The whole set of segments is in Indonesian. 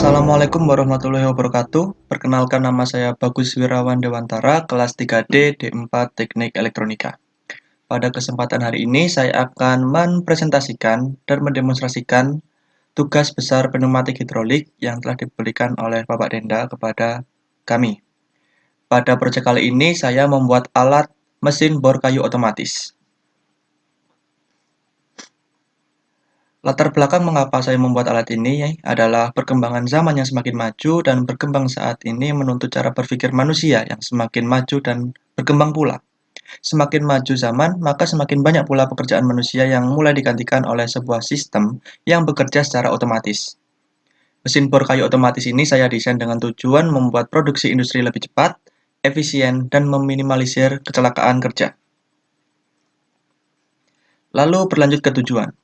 Assalamualaikum warahmatullahi wabarakatuh. Perkenalkan, nama saya Bagus Wirawan Dewantara, kelas 3D D4 Teknik Elektronika. Pada kesempatan hari ini saya akan mempresentasikan dan mendemonstrasikan tugas besar pneumatik hidrolik yang telah diberikan oleh Bapak Denda kepada kami. Pada proyek kali ini saya membuat alat mesin bor kayu otomatis. Latar belakang mengapa saya membuat alat ini adalah perkembangan zaman yang semakin maju dan berkembang saat ini menuntut cara berpikir manusia yang semakin maju dan berkembang pula. Semakin maju zaman, maka semakin banyak pula pekerjaan manusia yang mulai digantikan oleh sebuah sistem yang bekerja secara otomatis. Mesin bor kayu otomatis ini saya desain dengan tujuan membuat produksi industri lebih cepat, efisien, dan meminimalisir kecelakaan kerja. Lalu berlanjut ke tujuan.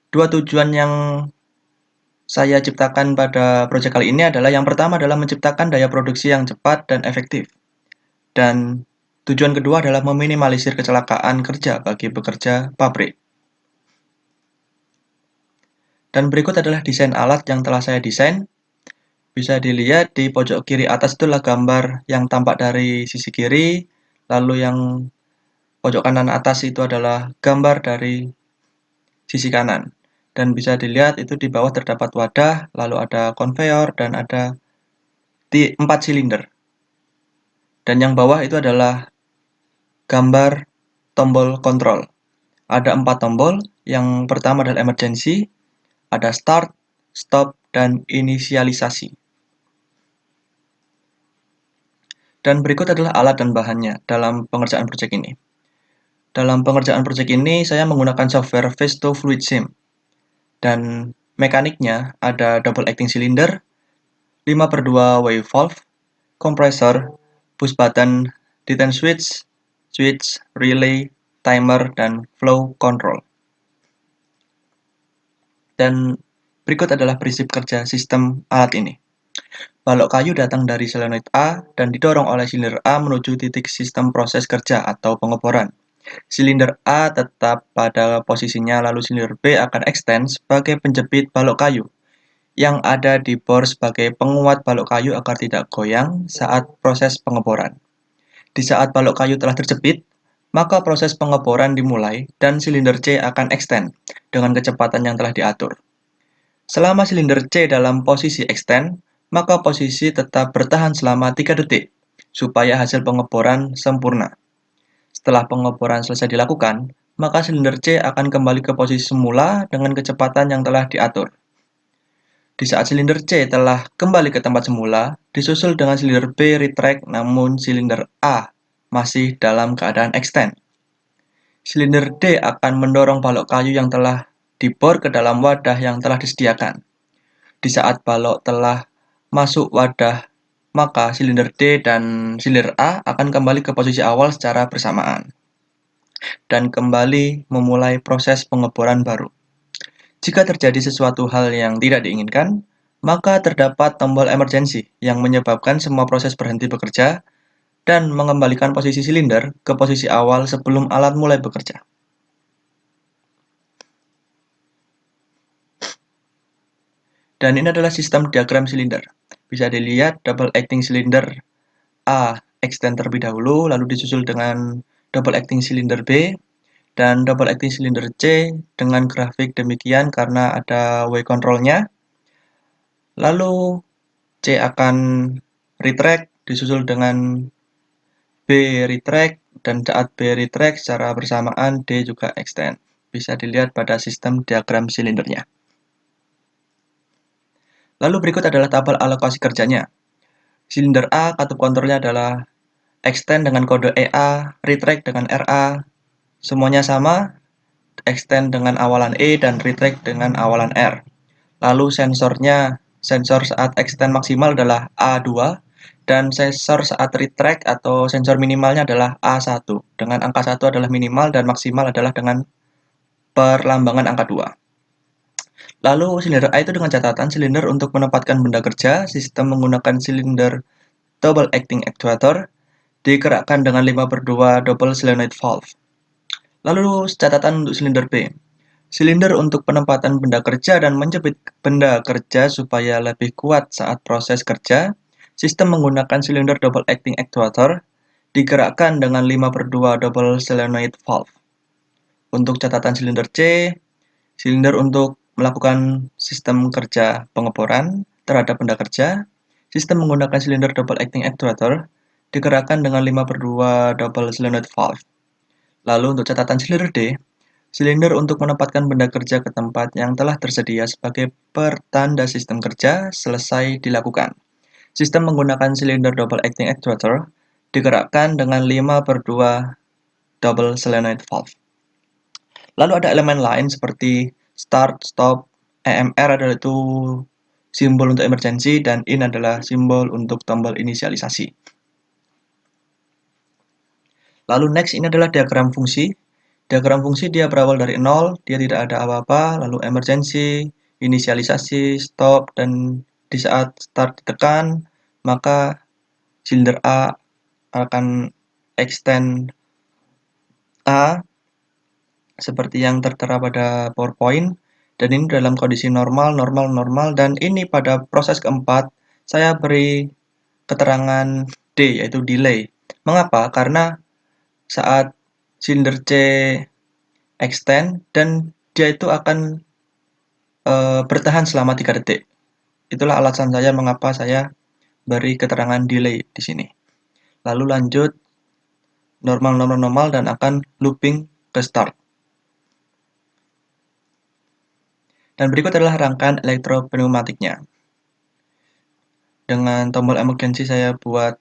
Dua tujuan yang saya ciptakan pada proyek kali ini adalah yang pertama adalah menciptakan daya produksi yang cepat dan efektif. Dan tujuan kedua adalah meminimalisir kecelakaan kerja bagi pekerja pabrik. Dan berikut adalah desain alat yang telah saya desain. Bisa dilihat di pojok kiri atas itulah gambar yang tampak dari sisi kiri, lalu yang pojok kanan atas itu adalah gambar dari sisi kanan. Dan bisa dilihat itu di bawah terdapat wadah, lalu ada konveyor, dan ada 4 silinder. Dan yang bawah itu adalah gambar tombol kontrol. Ada 4 tombol, yang pertama adalah emergency, ada start, stop, dan inisialisasi. Dan berikut adalah alat dan bahannya dalam pengerjaan proyek ini. Dalam pengerjaan proyek ini, saya menggunakan software Vesto Fluid Sim. Dan mekaniknya ada double acting cylinder, 5/2 wave valve, kompresor, push button, detent switch, switch, relay, timer, dan flow control. Dan berikut adalah prinsip kerja sistem alat ini. Balok kayu datang dari solenoid A dan didorong oleh silinder A menuju titik sistem proses kerja atau pengeboran. Silinder A tetap pada posisinya, lalu silinder B akan extend sebagai penjepit balok kayu yang ada di bor sebagai penguat balok kayu agar tidak goyang saat proses pengeboran. Di saat balok kayu telah terjepit, maka proses pengeboran dimulai dan silinder C akan extend dengan kecepatan yang telah diatur. Selama silinder C dalam posisi extend, maka posisi tetap bertahan selama 3 detik supaya hasil pengeboran sempurna. Setelah pengeboran selesai dilakukan, maka silinder C akan kembali ke posisi semula dengan kecepatan yang telah diatur. Di saat silinder C telah kembali ke tempat semula, disusul dengan silinder B retract, namun silinder A masih dalam keadaan extend. Silinder D akan mendorong balok kayu yang telah dibor ke dalam wadah yang telah disediakan. Di saat balok telah masuk wadah, maka silinder D dan silinder A akan kembali ke posisi awal secara bersamaan dan kembali memulai proses pengeboran baru. Jika terjadi sesuatu hal yang tidak diinginkan, maka terdapat tombol emergency yang menyebabkan semua proses berhenti bekerja dan mengembalikan posisi silinder ke posisi awal sebelum alat mulai bekerja. Dan ini adalah sistem diagram silinder. Bisa dilihat double acting silinder A extend terlebih dahulu, lalu disusul dengan double acting silinder B, dan double acting silinder C dengan grafik demikian karena ada way control-nya. Lalu C akan retract, disusul dengan B retract, dan saat B retract secara bersamaan D juga extend. Bisa dilihat pada sistem diagram silindernya. Lalu berikut adalah tabel alokasi kerjanya. Silinder A, katup kontrolnya adalah extend dengan kode EA, retract dengan RA, semuanya sama, extend dengan awalan E dan retract dengan awalan R. Lalu sensornya, sensor saat extend maksimal adalah A2, dan sensor saat retract atau sensor minimalnya adalah A1, dengan angka 1 adalah minimal dan maksimal adalah dengan perlambangan angka 2. Lalu silinder A itu dengan catatan silinder untuk menempatkan benda kerja, sistem menggunakan silinder double acting actuator, digerakkan dengan 5/2 double solenoid valve. Lalu catatan untuk silinder B. Silinder untuk penempatan benda kerja dan menjepit benda kerja supaya lebih kuat saat proses kerja. Sistem menggunakan silinder double acting actuator digerakkan dengan 5/2 double solenoid valve. Untuk catatan silinder C, silinder untuk melakukan sistem kerja pengeboran terhadap benda kerja. Sistem menggunakan silinder double acting actuator digerakkan dengan 5/2 double solenoid valve. Lalu untuk catatan silinder D, silinder untuk menempatkan benda kerja ke tempat yang telah tersedia sebagai pertanda sistem kerja selesai dilakukan. Sistem menggunakan silinder double acting actuator digerakkan dengan 5/2 double solenoid valve. Lalu ada elemen lain seperti start, stop, EMR adalah itu simbol untuk emergency dan IN adalah simbol untuk tombol inisialisasi. Lalu next ini adalah diagram fungsi. Diagram fungsi dia berawal dari 0, dia tidak ada apa-apa, lalu emergency, inisialisasi, stop, dan di saat start ditekan, maka silinder A akan extend A seperti yang tertera pada PowerPoint, dan ini dalam kondisi normal, normal, normal, dan ini pada proses keempat saya beri keterangan D, yaitu delay. Mengapa? Karena saat silinder C extend dan dia itu akan bertahan selama 3 detik. Itulah alasan saya mengapa saya beri keterangan delay di sini. Lalu lanjut normal, normal, normal, dan akan looping ke start. Dan berikut adalah rangkaian elektropneumatiknya. Dengan tombol emergency saya buat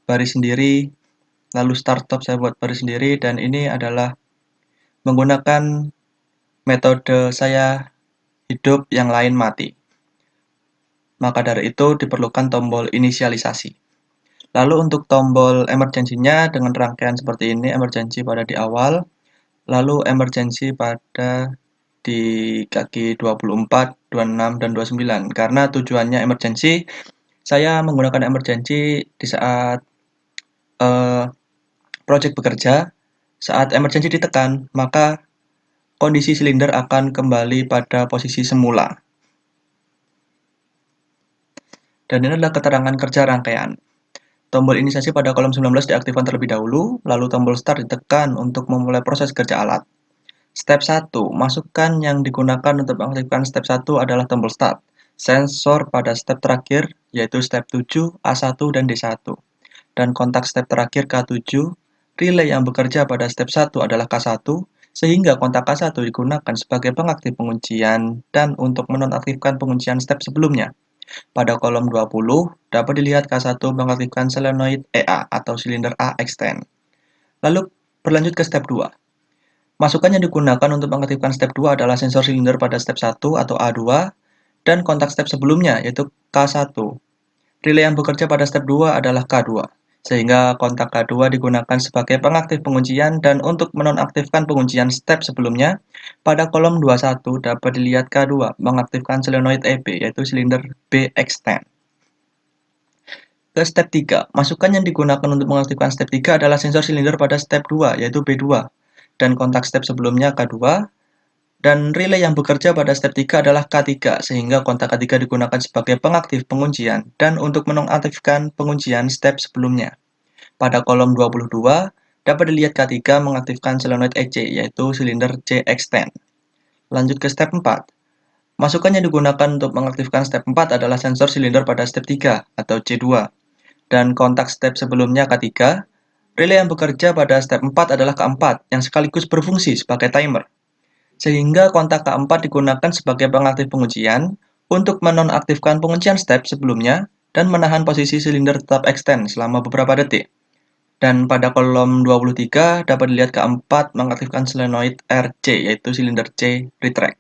baris sendiri, lalu start stop saya buat baris sendiri, dan ini adalah menggunakan metode saya hidup yang lain mati. Maka dari itu diperlukan tombol inisialisasi. Lalu untuk tombol emergency-nya dengan rangkaian seperti ini, emergency pada di awal, lalu emergency pada di kaki 24, 26, dan 29. Karena tujuannya emergency, saya menggunakan emergency di saat project bekerja. Saat emergency ditekan, maka kondisi silinder akan kembali pada posisi semula. Dan ini adalah keterangan kerja rangkaian. Tombol inisiasi pada kolom 19 diaktifkan terlebih dahulu, lalu tombol start ditekan untuk memulai proses kerja alat. Step 1, masukkan yang digunakan untuk mengaktifkan step 1 adalah tombol start. Sensor pada step terakhir, yaitu step 7, A1, dan D1. Dan kontak step terakhir K7, relay yang bekerja pada step 1 adalah K1, sehingga kontak K1 digunakan sebagai pengaktif penguncian dan untuk menonaktifkan penguncian step sebelumnya. Pada kolom 20, dapat dilihat K1 mengaktifkan solenoid EA atau silinder A extend. Lalu berlanjut ke step 2. Masukan yang digunakan untuk mengaktifkan step 2 adalah sensor silinder pada step 1 atau A2 dan kontak step sebelumnya yaitu K1. Relay yang bekerja pada step 2 adalah K2, sehingga kontak K2 digunakan sebagai pengaktif penguncian dan untuk menonaktifkan penguncian step sebelumnya, pada kolom 21 dapat dilihat K2 mengaktifkan solenoid EB yaitu silinder B extend. Ke step 3, masukan yang digunakan untuk mengaktifkan step 3 adalah sensor silinder pada step 2 yaitu B2 dan kontak step sebelumnya K2, dan relay yang bekerja pada step 3 adalah K3, sehingga kontak K3 digunakan sebagai pengaktif penguncian dan untuk menonaktifkan penguncian step sebelumnya. Pada kolom 22, dapat dilihat K3 mengaktifkan solenoid EC, yaitu silinder C extend. Lanjut ke step 4. Masukan yang digunakan untuk mengaktifkan step 4 adalah sensor silinder pada step 3 atau C2, dan kontak step sebelumnya K3. Relay yang bekerja pada step 4 adalah K4 yang sekaligus berfungsi sebagai timer. Sehingga kontak K4 digunakan sebagai pengaktif penguncian untuk menonaktifkan penguncian step sebelumnya dan menahan posisi silinder tetap extend selama beberapa detik. Dan pada kolom 23 dapat dilihat K4 mengaktifkan solenoid RC yaitu silinder C retract.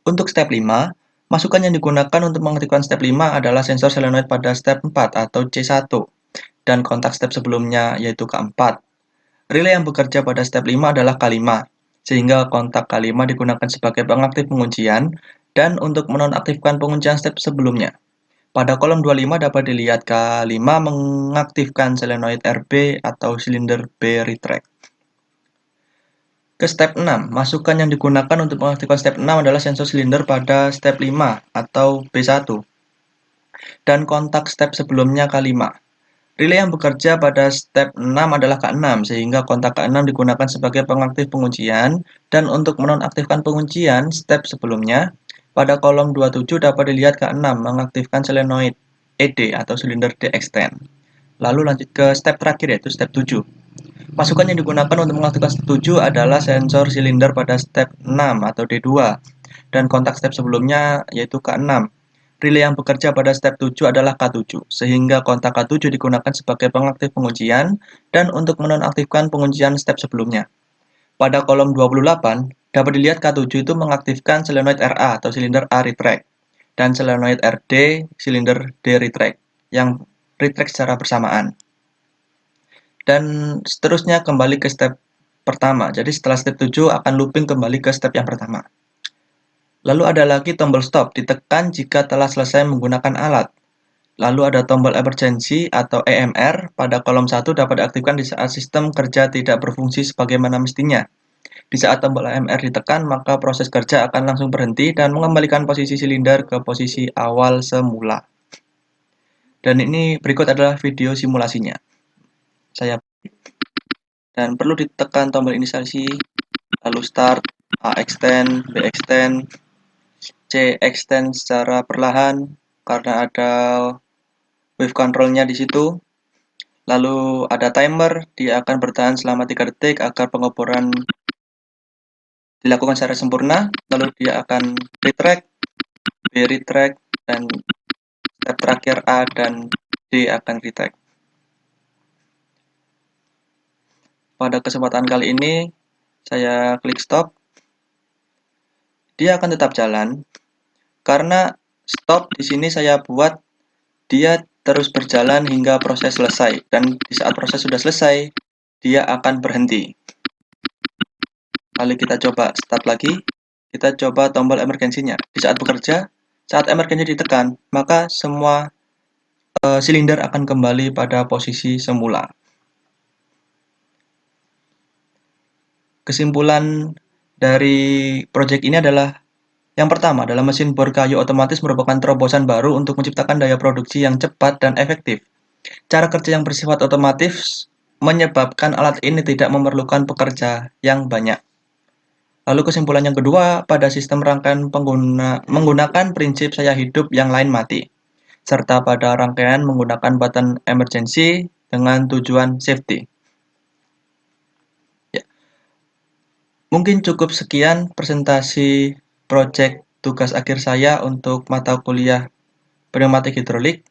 Untuk step 5, masukan yang digunakan untuk mengaktifkan step 5 adalah sensor solenoid pada step 4 atau C1 dan kontak step sebelumnya yaitu K4. Relay yang bekerja pada step 5 adalah K5, sehingga kontak K5 digunakan sebagai pengaktif penguncian dan untuk menonaktifkan penguncian step sebelumnya. Pada kolom 25 dapat dilihat K5 mengaktifkan solenoid RB atau silinder B retract. Ke step 6, masukan yang digunakan untuk mengaktifkan step 6 adalah sensor silinder pada step 5 atau B1 dan kontak step sebelumnya K5. Relay yang bekerja pada step 6 adalah K6 sehingga kontak K6 digunakan sebagai pengaktif penguncian dan untuk menonaktifkan penguncian step sebelumnya pada kolom 27 dapat dilihat K6 mengaktifkan solenoid ED atau silinder D-extend. Lalu lanjut ke step terakhir yaitu step 7. Masukan yang digunakan untuk mengaktifkan step 7 adalah sensor silinder pada step 6 atau D2 dan kontak step sebelumnya yaitu K6. Relay yang bekerja pada step 7 adalah K7, sehingga kontak K7 digunakan sebagai pengaktif penguncian dan untuk menonaktifkan penguncian step sebelumnya. Pada kolom 28, dapat dilihat K7 itu mengaktifkan solenoid RA atau silinder A retract dan solenoid RD silinder D retract yang retract secara bersamaan. Dan seterusnya kembali ke step pertama. Jadi setelah step 7 akan looping kembali ke step yang pertama. Lalu ada lagi tombol stop, ditekan jika telah selesai menggunakan alat. Lalu ada tombol emergency atau EMR pada kolom 1 dapat diaktifkan di saat sistem kerja tidak berfungsi sebagaimana mestinya. Di saat tombol EMR ditekan, maka proses kerja akan langsung berhenti dan mengembalikan posisi silinder ke posisi awal semula. Dan ini berikut adalah video simulasinya. Dan perlu ditekan tombol inisiasi, lalu start, A extend, B extend, C extend secara perlahan karena ada wave controlnya di situ. Lalu ada timer, dia akan bertahan selama 3 detik agar pengeboran dilakukan secara sempurna. Lalu dia akan retract, B retract, dan step terakhir A dan D akan retract. Pada kesempatan kali ini, saya klik stop. Dia akan tetap jalan, karena stop di sini saya buat dia terus berjalan hingga proses selesai, dan di saat proses sudah selesai, dia akan berhenti. Lalu kita coba start lagi, kita coba tombol emergensinya. Di saat bekerja, saat emergensi ditekan, maka semua silinder akan kembali pada posisi semula. Kesimpulan dari proyek ini adalah yang pertama adalah mesin bor kayu otomatis merupakan terobosan baru untuk menciptakan daya produksi yang cepat dan efektif. Cara kerja yang bersifat otomatis menyebabkan alat ini tidak memerlukan pekerja yang banyak. Lalu kesimpulan yang kedua, pada sistem rangkaian menggunakan prinsip saya hidup yang lain mati, serta pada rangkaian menggunakan button emergency dengan tujuan safety. Ya. Mungkin cukup sekian presentasi proyek tugas akhir saya untuk mata kuliah pneumatik hidrolik.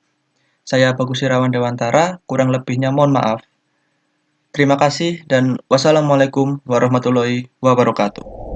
Saya Bagus Irawan Dewantara, kurang lebihnya mohon maaf. Terima kasih dan wassalamualaikum warahmatullahi wabarakatuh.